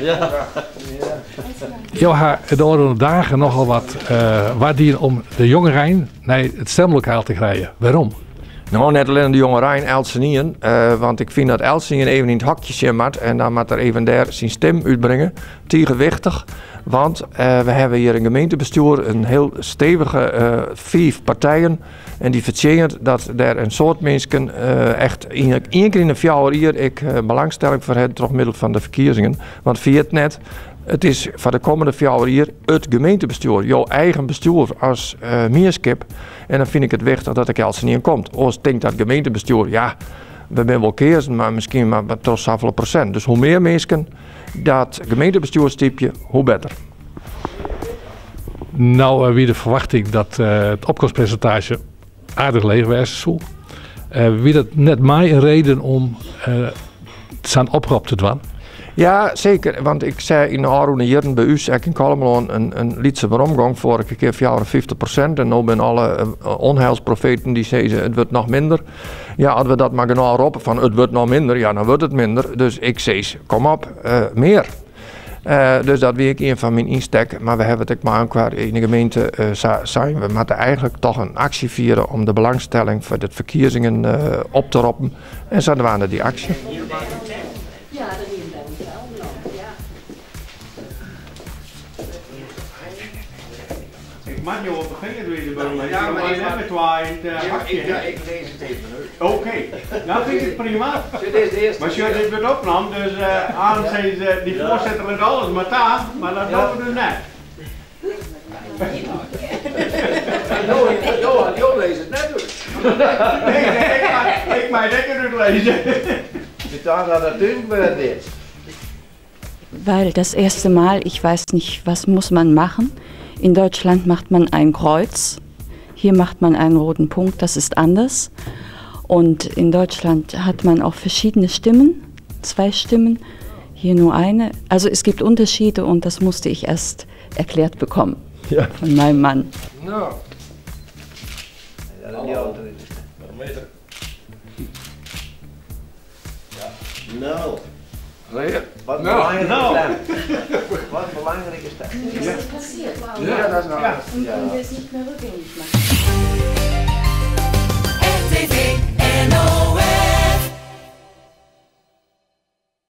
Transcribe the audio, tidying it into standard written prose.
Ja. Je hebt de oranje dagen nogal wat dienen om de jongerijn naar het stemlokaal te krijgen. Waarom? Nou, net alleen de jongerijn, Elsenien. Want ik vind dat Elsenien even in het hokje zit en dan moet er even daar zijn stem uitbrengen. Tegenwichtig. Want we hebben hier een gemeentebestuur, een heel stevige 5 partijen. En die vertellen dat er een soort mensen echt één keer in de 4 jaar belangstelling voor hebben door middel van de verkiezingen. Want via het net, het is voor de komende 4 jaar het gemeentebestuur, jouw eigen bestuur als meerskip. En dan vind ik het wichtig dat ik Elsenien komt. Als denkt dat gemeentebestuur, ja, we zijn wel keersen, maar misschien maar tot zoveel procent. Dus hoe meer mensen dat gemeentebestuurstypje, hoe beter. Nou, wie de verwachting dat het opkomstpercentage aardig leeg was, zo. Wie dat net mij een reden om zijn oproep te doen? Ja, zeker. Want ik zei in de oude jaren bij u, in Kalmeloon, een liedse omgang vorige keer 54%. En nu ben alle onheilsprofeten die zeggen het wordt nog minder. Ja, als we dat maar genau roepen van het wordt nog minder, ja, dan wordt het minder. Dus ik zei, kom op, meer. Dus dat weet ik een van mijn insteek. Maar we hebben het ook maar qua in de gemeente zijn. We moeten eigenlijk toch een actie vieren om de belangstelling voor de verkiezingen op te roepen. En zo waren er die actie. Ik mag je op de vinger weer de ja, maar ik heb het waar ik lees het even uit. Oké, nou vind ik het prima. Maar je dit wordt opgenomen, dus aan zijn die voorzitter met alles maar daar, maar dat doen we dus net. Johan leest het net uit. Nee, ik mag het uitlezen. Je dacht dat natuurlijk weer het is. Weil das erste Mal, ich weiß nicht, was muss man machen. In Deutschland macht man ein Kreuz, hier macht man einen roten Punkt, das ist anders. Und in Deutschland hat man auch verschiedene Stimmen, 2 Stimmen, hier nur eine. Also es gibt Unterschiede und das musste ich erst erklärt bekommen von meinem Mann. No. No. Wat belangrijk is dat? Das ist passiert. Ja, dat is nou. Und wir es nicht mehr rückgängig machen.